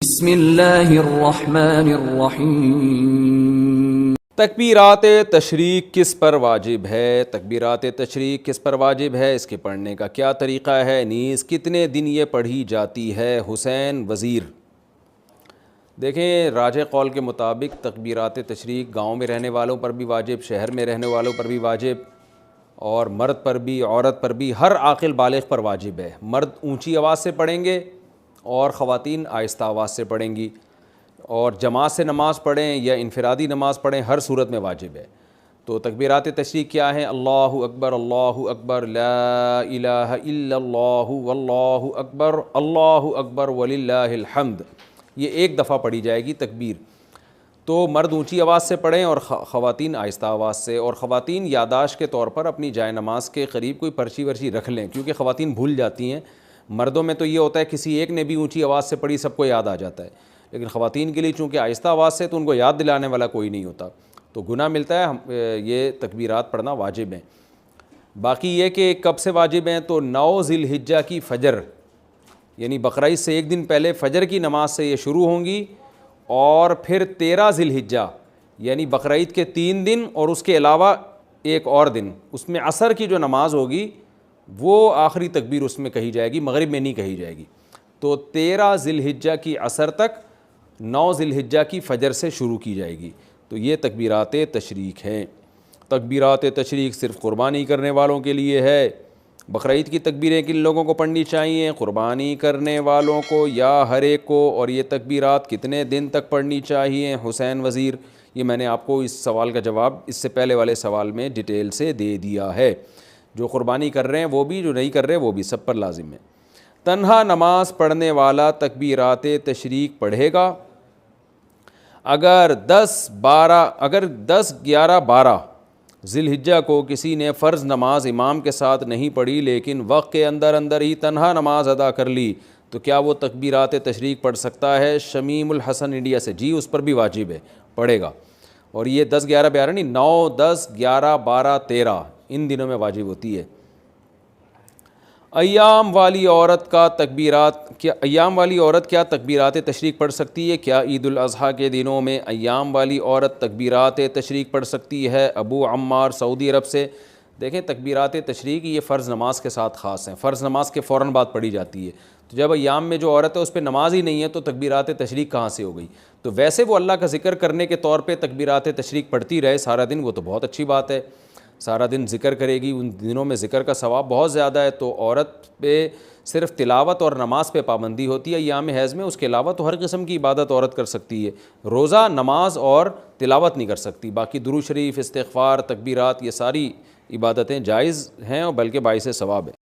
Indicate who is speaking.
Speaker 1: بسم اللہ الرحمن الرحیم۔
Speaker 2: تکبیرات تشریق کس پر واجب ہے؟ تکبیرات تشریق کس پر واجب ہے؟ اس کے پڑھنے کا کیا طریقہ ہے؟ نیز کتنے دن یہ پڑھی جاتی ہے؟ حسین وزیر۔ دیکھیں، راجح قول کے مطابق تکبیرات تشریق گاؤں میں رہنے والوں پر بھی واجب، شہر میں رہنے والوں پر بھی واجب، اور مرد پر بھی، عورت پر بھی، ہر عاقل بالغ پر واجب ہے۔ مرد اونچی آواز سے پڑھیں گے اور خواتین آہستہ آواز سے پڑھیں گی، اور جماعت سے نماز پڑھیں یا انفرادی نماز پڑھیں، ہر صورت میں واجب ہے۔ تو تکبیرات تشریق کیا ہیں؟ اللہ اکبر، لا الہ الا اللہ، واللہ اکبر وللہ الحمد، یہ ایک دفعہ پڑھی جائے گی تکبیر۔ تو مرد اونچی آواز سے پڑھیں اور خواتین آہستہ آواز سے، اور خواتین یادداشت کے طور پر اپنی جائے نماز کے قریب کوئی پرچی ورچی رکھ لیں، کیونکہ خواتین بھول جاتی ہیں۔ مردوں میں تو یہ ہوتا ہے کسی ایک نے بھی اونچی آواز سے پڑھی سب کو یاد آ جاتا ہے، لیکن خواتین کے لیے چونکہ آہستہ آواز سے تو ان کو یاد دلانے والا کوئی نہیں ہوتا، تو گناہ ملتا ہے۔ یہ تکبیرات پڑھنا واجب ہیں۔ باقی یہ کہ کب سے واجب ہیں، تو 9 ذی الحجہ کی فجر، یعنی بقرعید سے ایک دن پہلے فجر کی نماز سے یہ شروع ہوں گی، اور پھر 13 ذی الحجہ یعنی بقرعید کے 3 دن اور اس کے علاوہ ایک اور دن، اس میں عصر کی جو نماز ہوگی وہ آخری تکبیر اس میں کہی جائے گی، مغرب میں نہیں کہی جائے گی۔ تو 13 ذی الحجہ کی عصر تک 9 ذی الحجہ کی فجر سے شروع کی جائے گی۔ تو یہ تکبیرات تشریق ہیں۔ تکبیرات تشریق صرف قربانی کرنے والوں کے لیے ہے۔ بقرعید کی تکبیریں کن لوگوں کو پڑھنی چاہیے؟ قربانی کرنے والوں کو یا ہر ایک کو؟ اور یہ تکبیرات کتنے دن تک پڑھنی چاہیے؟ حسین وزیر۔ یہ میں نے آپ کو اس سوال کا جواب اس سے پہلے والے سوال میں ڈیٹیل سے دے دیا ہے۔ جو قربانی کر رہے ہیں وہ بھی، جو نہیں کر رہے وہ بھی، سب پر لازم ہے۔ تنہا نماز پڑھنے والا تکبیرات تشریق پڑھے گا اگر 10، 11، 12 ذی الحجہ کو کسی نے فرض نماز امام کے ساتھ نہیں پڑھی لیکن وقت کے اندر ہی تنہا نماز ادا کر لی، تو کیا وہ تکبیرات تشریق پڑھ سکتا ہے؟ شمیم الحسن انڈیا سے، جی اس پر بھی واجب ہے، پڑھے گا۔ اور یہ 10، 11، 12 نہیں، 9، 10، 11، 12، 13 ان دنوں میں واجب ہوتی ہے۔ ایام والی عورت کیا تکبیرات تشریق پڑھ سکتی ہے؟ کیا عید الاضحیٰ کے دنوں میں ایام والی عورت تکبیرات تشریق پڑھ سکتی ہے؟ ابو عمار سعودی عرب سے۔ دیکھیں، تکبیرات تشریق یہ فرض نماز کے ساتھ خاص ہیں، فرض نماز کے فوراً بعد پڑھی جاتی ہے۔ تو جب ایام میں جو عورت ہے اس پہ نماز ہی نہیں ہے تو تکبیرات تشریق کہاں سے ہو گئی؟ تو ویسے وہ اللہ کا ذکر کرنے کے طور پہ تکبیرات تشریق پڑھتی رہے سارا دن، وہ تو بہت اچھی بات ہے، سارا دن ذکر کرے گی، ان دنوں میں ذکر کا ثواب بہت زیادہ ہے۔ تو عورت پہ صرف تلاوت اور نماز پہ پابندی ہوتی ہے ایام حیض میں، اس کے علاوہ تو ہر قسم کی عبادت عورت کر سکتی ہے۔ روزہ، نماز اور تلاوت نہیں کر سکتی، باقی درود شریف، استغفار، تکبیرات، یہ ساری عبادتیں جائز ہیں اور بلکہ باعث ثواب ہے۔